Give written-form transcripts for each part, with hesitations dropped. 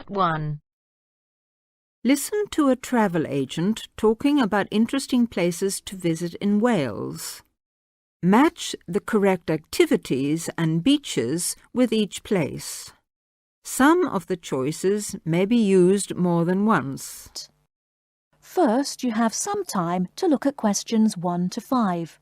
1. Listen to a travel agent talking about interesting places to visit in Wales. Match the correct activities and beaches with each place. Some of the choices may be used more than once. First, you have some time to look at questions 1 to 5.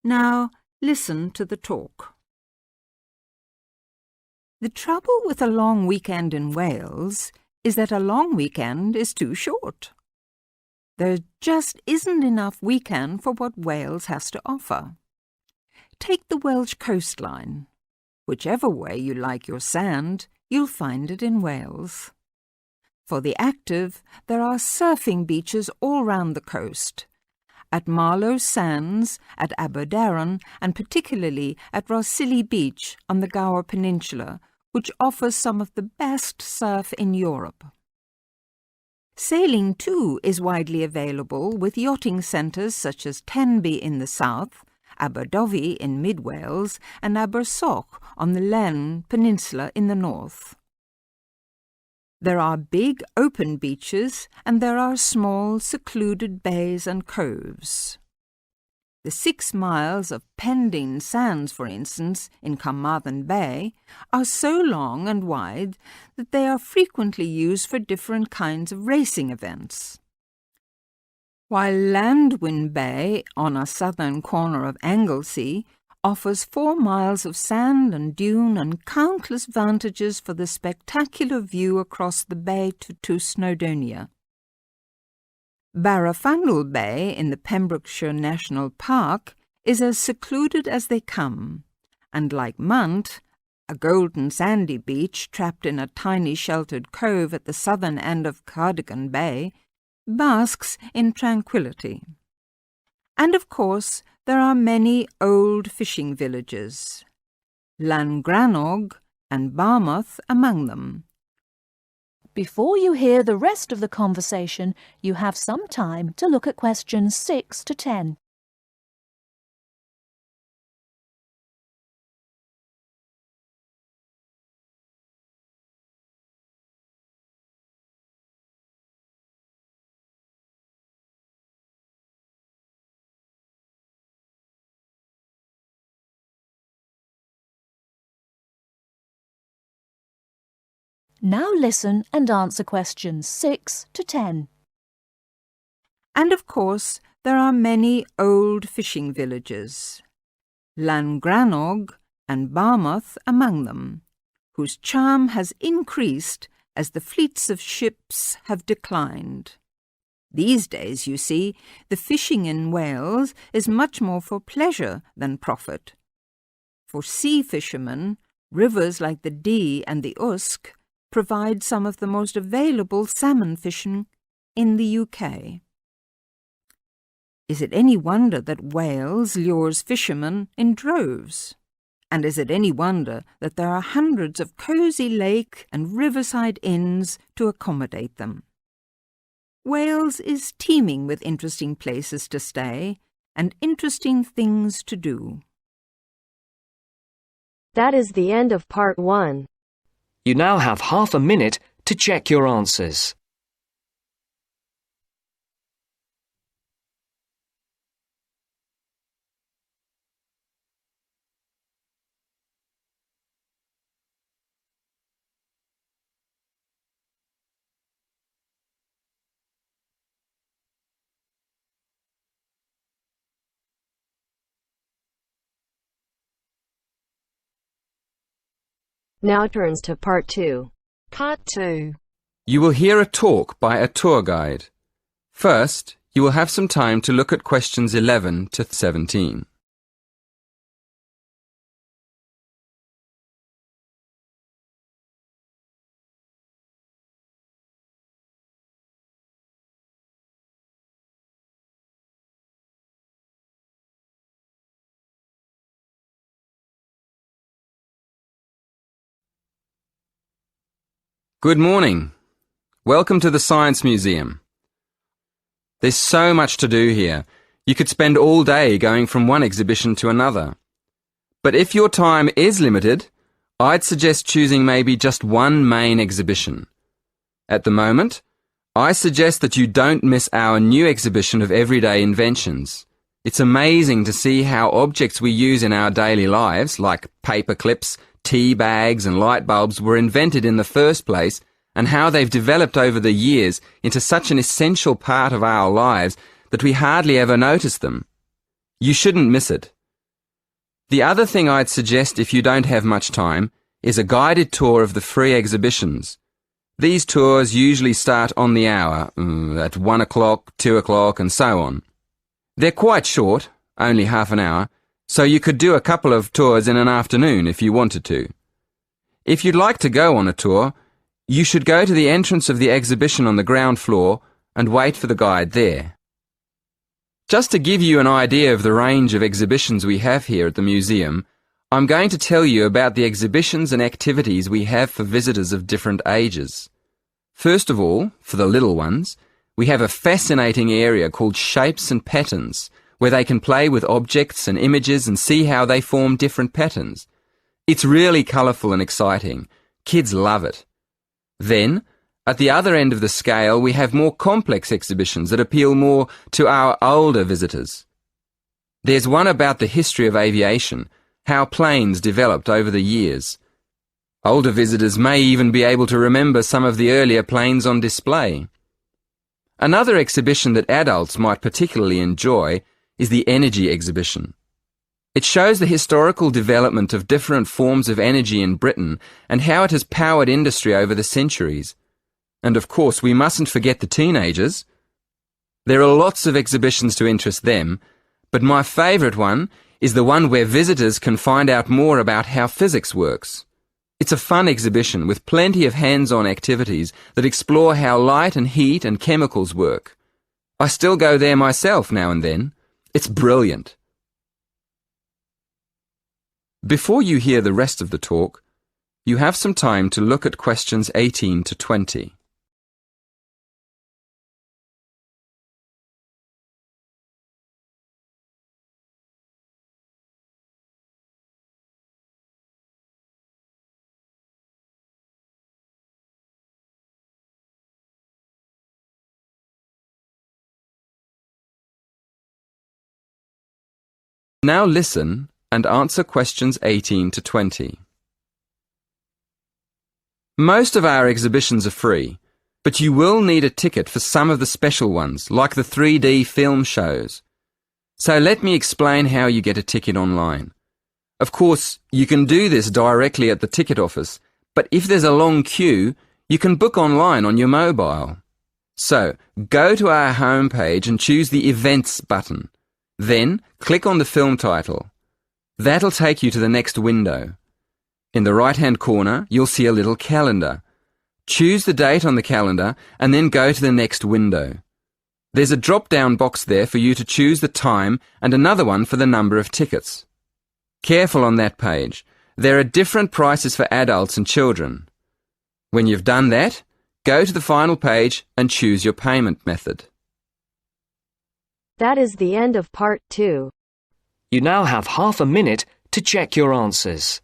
Now, listen to the talk. The trouble with a long weekend in Wales is that a long weekend is too short. There just isn't enough weekend for what Wales has to offer. Take the Welsh coastline. Whichever way you like your sand, you'll find it in Wales. For the active, there are surfing beaches all round the coast. At Marlow Sands, at Aberdaron, and particularly at Rhossili Beach on the Gower Peninsula, which offers some of the best surf in Europe. Sailing too is widely available with yachting centres such as Tenby in the south, Aberdyfi in mid-Wales and Abersoch on the Len Peninsula in the north. There are big open beaches and there are small secluded bays and coves. The 6 miles of Pendine Sands, for instance, in Carmarthen Bay, are so long and wide that they are frequently used for different kinds of racing events. While Llandwyn Bay, on a southern corner of Anglesey, offers 4 miles of sand and dune and countless vantages for the spectacular view across the bay to Snowdonia. Barrow Bay in the Pembrokeshire National Park is as secluded as they come, and like Munt, a golden sandy beach trapped in a tiny sheltered cove at the southern end of Cardigan Bay, basks in tranquility. And of course, there are many old fishing villages, Llangrannog and Barmouth among them. Before you hear the rest of the conversation, you have some time to look at questions 6 to 10. Now listen and answer questions 6 to 10. And of course, there are many old fishing villages, Llangrannog and Barmouth among them, whose charm has increased as the fleets of ships have declined. These days, you see, the fishing in Wales is much more for pleasure than profit. For sea fishermen, rivers like the Dee and the Usk provide some of the most available salmon fishing in the UK. Is it any wonder that Wales lures fishermen in droves? And is it any wonder that there are hundreds of cosy lake and riverside inns to accommodate them? Wales is teeming with interesting places to stay and interesting things to do. That is the end of part 1. You now have half a minute to check your answers. Now turns to part 2. Part 2. You will hear a talk by a tour guide. First, you will have some time to look at questions 11 to 17. Good morning. Welcome to the Science Museum. There's so much to do here. You could spend all day going from one exhibition to another. But if your time is limited, I'd suggest choosing maybe just one main exhibition. At the moment, I suggest that you don't miss our new exhibition of everyday inventions. It's amazing to see how objects we use in our daily lives, like paper clips, tea bags and light bulbs, were invented in the first place, and how they've developed over the years into such an essential part of our lives that we hardly ever notice them. You shouldn't miss it. The other thing I'd suggest if you don't have much time is a guided tour of the free exhibitions. These tours usually start on the hour, at 1 o'clock, 2 o'clock and so on. They're quite short, only half an hour, so you could do a couple of tours in an afternoon if you wanted to. If you'd like to go on a tour, you should go to the entrance of the exhibition on the ground floor and wait for the guide there. Just to give you an idea of the range of exhibitions we have here at the museum, I'm going to tell you about the exhibitions and activities we have for visitors of different ages. First of all, for the little ones, we have a fascinating area called Shapes and Patterns, where they can play with objects and images and see how they form different patterns. It's really colourful and exciting. Kids love it. Then, at the other end of the scale, we have more complex exhibitions that appeal more to our older visitors. There's one about the history of aviation, how planes developed over the years. Older visitors may even be able to remember some of the earlier planes on display. Another exhibition that adults might particularly enjoy is the energy exhibition. It shows the historical development of different forms of energy in Britain and how it has powered industry over the centuries. And of course, we mustn't forget the teenagers. There are lots of exhibitions to interest them, but my favourite one is the one where visitors can find out more about how physics works. It's a fun exhibition with plenty of hands-on activities that explore how light and heat and chemicals work. I still go there myself now and then. It's brilliant. Before you hear the rest of the talk, you have some time to look at questions 18 to 20. Now listen and answer questions 18 to 20. Most of our exhibitions are free, but you will need a ticket for some of the special ones, like the 3D film shows. So let me explain how you get a ticket online. Of course, you can do this directly at the ticket office, but if there's a long queue, you can book online on your mobile. So, go to our homepage and choose the Events button. Then, click on the film title. That'll take you to the next window. In the right-hand corner, you'll see a little calendar. Choose the date on the calendar and then go to the next window. There's a drop-down box there for you to choose the time and another one for the number of tickets. Careful on that page. There are different prices for adults and children. When you've done that, go to the final page and choose your payment method. That is the end of part 2. You now have half a minute to check your answers.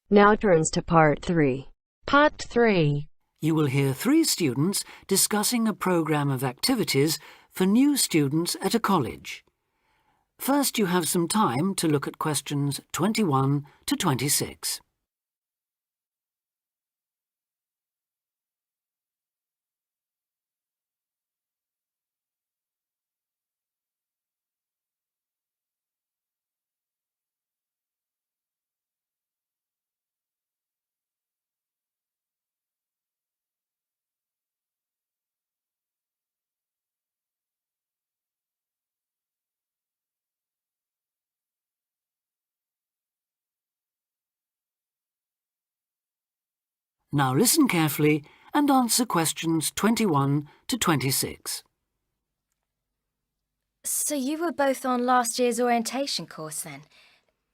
Now turns to part 3. Part 3. You will hear 3 students discussing a program of activities for new students at a college. First, you have some time to look at questions 21 to 26. Now listen carefully and answer questions 21 to 26. So you were both on last year's orientation course then?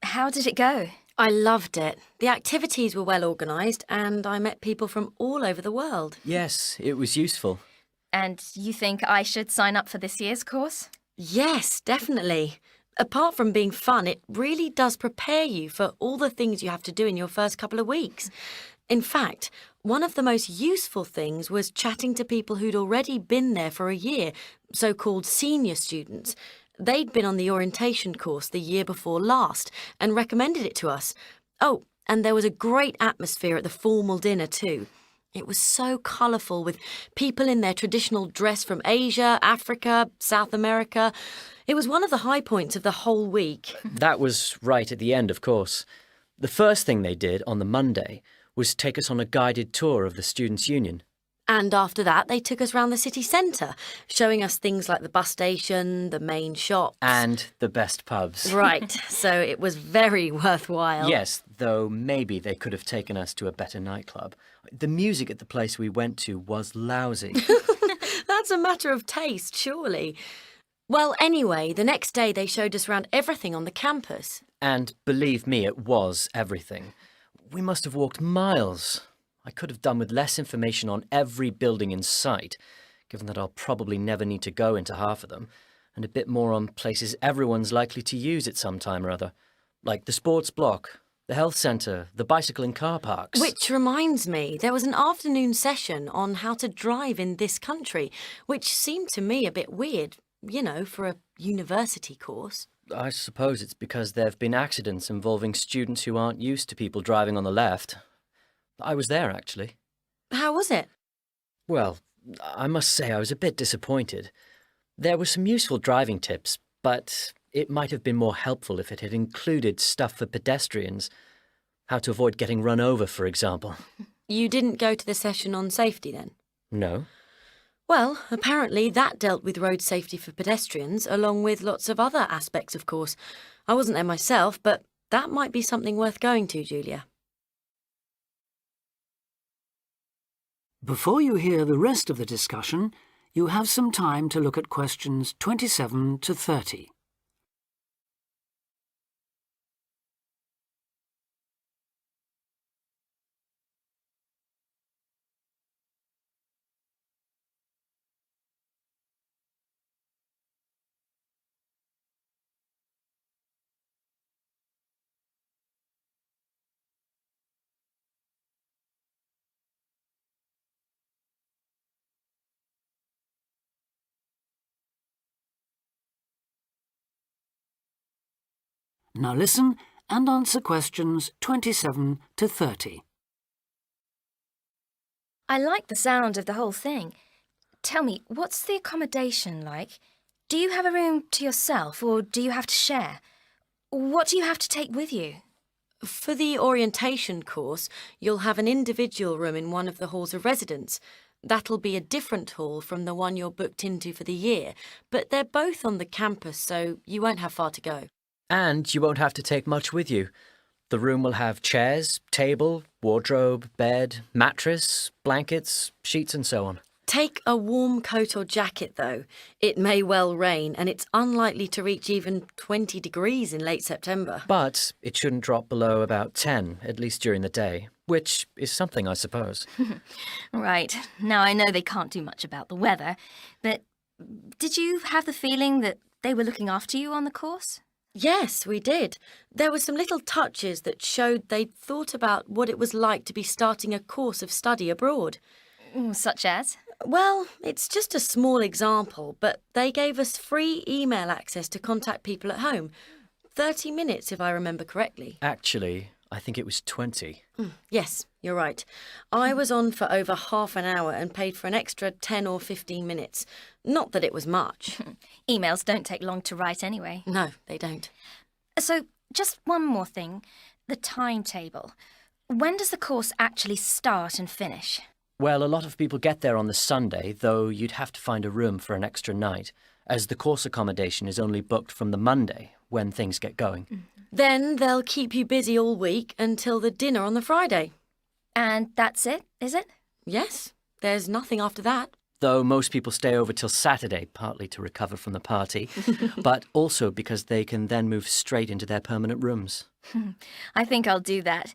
How did it go? I loved it. The activities were well organised and I met people from all over the world. Yes, it was useful. And you think I should sign up for this year's course? Yes, definitely. Apart from being fun, it really does prepare you for all the things you have to do in your first couple of weeks. In fact, one of the most useful things was chatting to people who'd already been there for a year, so-called senior students. They'd been on the orientation course the year before last and recommended it to us. Oh, and there was a great atmosphere at the formal dinner too. It was so colourful with people in their traditional dress from Asia, Africa, South America. It was one of the high points of the whole week. That was right at the end, of course. The first thing they did on the Monday was take us on a guided tour of the Students' Union. And after that, they took us round the city centre, showing us things like the bus station, the main shops. And the best pubs. Right, so it was very worthwhile. Yes, though maybe they could have taken us to a better nightclub. The music at the place we went to was lousy. That's a matter of taste, surely. Well, anyway, the next day they showed us around everything on the campus. And believe me, it was everything. We must have walked miles. I could have done with less information on every building in sight, given that I'll probably never need to go into half of them, and a bit more on places everyone's likely to use at some time or other, like the sports block, the health centre, the bicycle and car parks. Which reminds me, there was an afternoon session on how to drive in this country, which seemed to me a bit weird, you know, for a university course. I suppose it's because there have been accidents involving students who aren't used to people driving on the left. I was there, actually. How was it? Well, I must say I was a bit disappointed. There were some useful driving tips, but it might have been more helpful if it had included stuff for pedestrians. How to avoid getting run over, for example. You didn't go to the session on safety then? No. Well, apparently that dealt with road safety for pedestrians, along with lots of other aspects, of course. I wasn't there myself, but that might be something worth going to, Julia. Before you hear the rest of the discussion, you have some time to look at questions 27 to 30. Now listen and answer questions 27 to 30. I like the sound of the whole thing. Tell me, what's the accommodation like? Do you have a room to yourself or do you have to share? What do you have to take with you? For the orientation course, you'll have an individual room in one of the halls of residence. That'll be a different hall from the one you're booked into for the year, but they're both on the campus, so you won't have far to go. And you won't have to take much with you. The room will have chairs, table, wardrobe, bed, mattress, blankets, sheets and so on. Take a warm coat or jacket, though. It may well rain, and it's unlikely to reach even 20 degrees in late September. But it shouldn't drop below about 10, at least during the day, which is something, I suppose. Right. Now, I know they can't do much about the weather, but did you have the feeling that they were looking after you on the course? Yes, we did. There were some little touches that showed they'd thought about what it was like to be starting a course of study abroad. Such as? Well, it's just a small example, but they gave us free email access to contact people at home. 30 minutes, if I remember correctly. Actually, I think it was 20. Yes, you're right. I was on for over half an hour and paid for an extra 10 or 15 minutes. Not that it was much. Emails don't take long to write anyway. No, they don't. So, just one more thing. The timetable. When does the course actually start and finish? Well, a lot of people get there on the Sunday, though you'd have to find a room for an extra night, as the course accommodation is only booked from the Monday, when things get going. Then they'll keep you busy all week until the dinner on the Friday. And that's it, is it? Yes, there's nothing after that. Though most people stay over till Saturday, partly to recover from the party, but also because they can then move straight into their permanent rooms. I think I'll do that.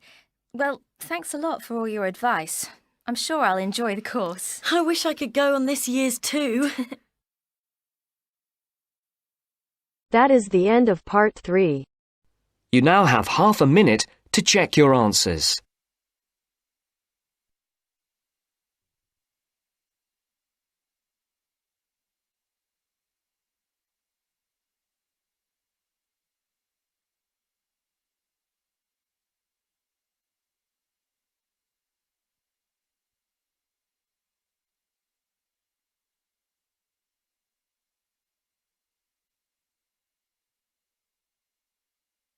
Well, thanks a lot for all your advice. I'm sure I'll enjoy the course. I wish I could go on this year's too. That is the end of part 3. You now have half a minute to check your answers.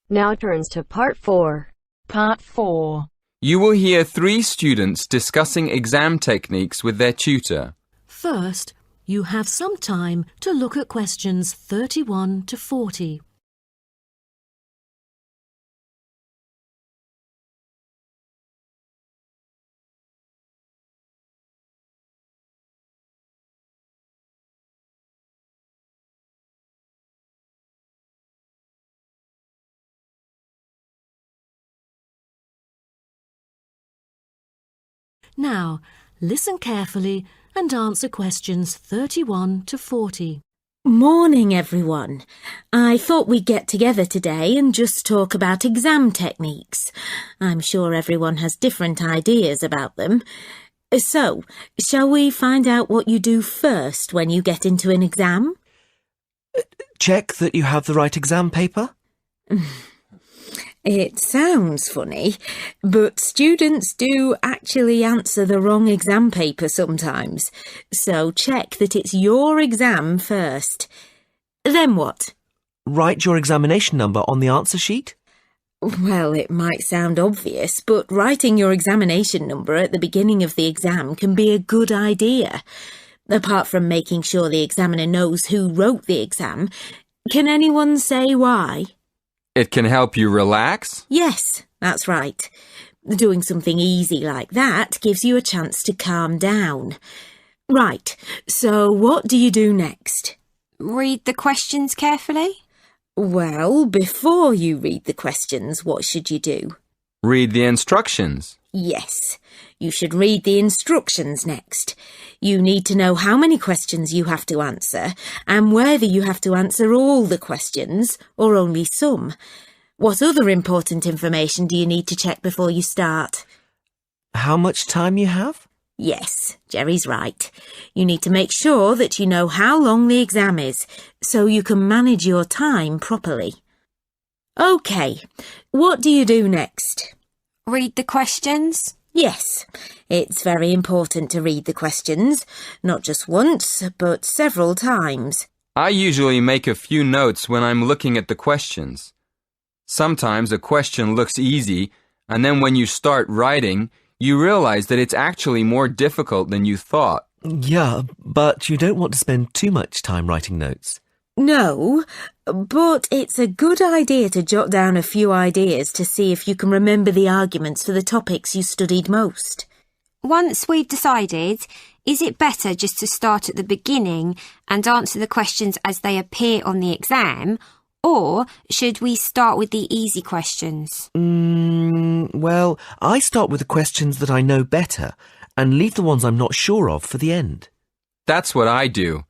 Now turns to part 4. Part 4. You will hear 3 students discussing exam techniques with their tutor. First, you have some time to look at questions 31 to 40. Now, listen carefully and answer questions 31 to 40. Morning, everyone. I thought we'd get together today and just talk about exam techniques. I'm sure everyone has different ideas about them. So, shall we find out what you do first when you get into an exam? Check that you have the right exam paper? It sounds funny, but students do actually answer the wrong exam paper sometimes. So check that it's your exam first. Then what? Write your examination number on the answer sheet? Well, it might sound obvious, but writing your examination number at the beginning of the exam can be a good idea. Apart from making sure the examiner knows who wrote the exam, can anyone say why? It can help you relax? Yes, that's right. Doing something easy like that gives you a chance to calm down. Right, so what do you do next? Read the questions carefully. Well, before you read the questions, what should you do? Read the instructions. Yes, you should read the instructions next. You need to know how many questions you have to answer and whether you have to answer all the questions or only some. What other important information do you need to check before you start? How much time you have? Yes, Jerry's right. You need to make sure that you know how long the exam is so you can manage your time properly. OK, what do you do next? Read the questions. Yes, it's very important to read the questions, not just once, but several times. I usually make a few notes when I'm looking at the questions. Sometimes a question looks easy, and then when you start writing, you realize that it's actually more difficult than you thought. Yeah, but you don't want to spend too much time writing notes. No, but it's a good idea to jot down a few ideas to see if you can remember the arguments for the topics you studied most. Once we've decided, is it better just to start at the beginning and answer the questions as they appear on the exam, or should we start with the easy questions? Well, I start with the questions that I know better and leave the ones I'm not sure of for the end. That's what I do.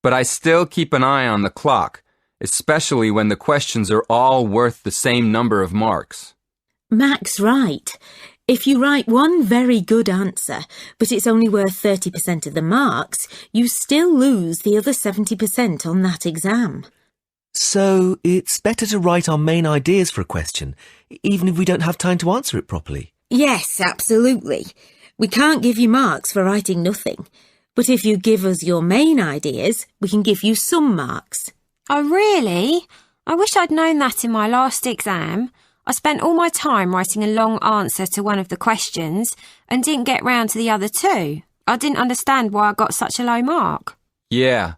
But I still keep an eye on the clock, especially when the questions are all worth the same number of marks. Mac's right. If you write one very good answer, but it's only worth 30% of the marks, you still lose the other 70% on that exam. So it's better to write our main ideas for a question, even if we don't have time to answer it properly. Yes, absolutely. We can't give you marks for writing nothing. But if you give us your main ideas, we can give you some marks. Oh, really? I wish I'd known that in my last exam. I spent all my time writing a long answer to one of the questions and didn't get round to the other two. I didn't understand why I got such a low mark. Yeah,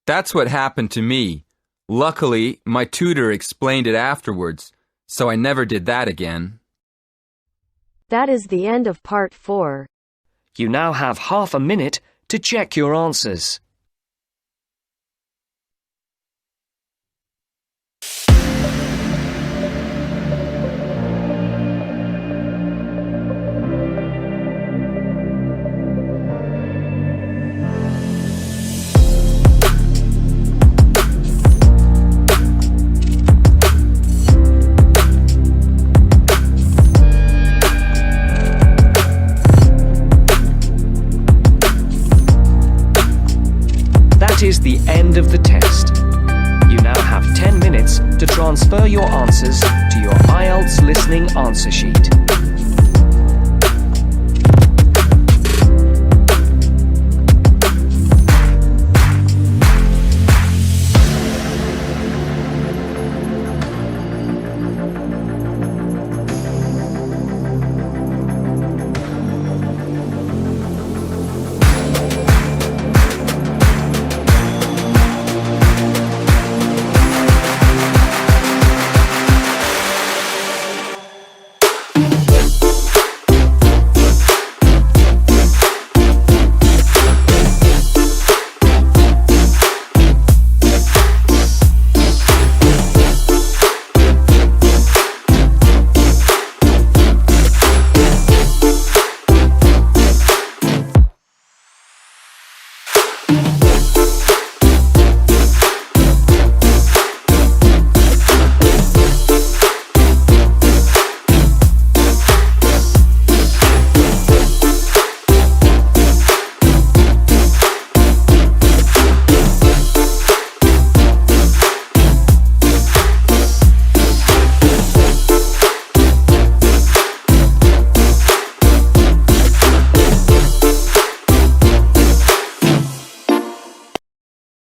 that's what happened to me. Luckily, my tutor explained it afterwards, so I never did that again. That is the end of part 4. You now have half a minute to check your answers. That is the end of the test. You now have 10 minutes to transfer your answers to your IELTS listening answer sheet.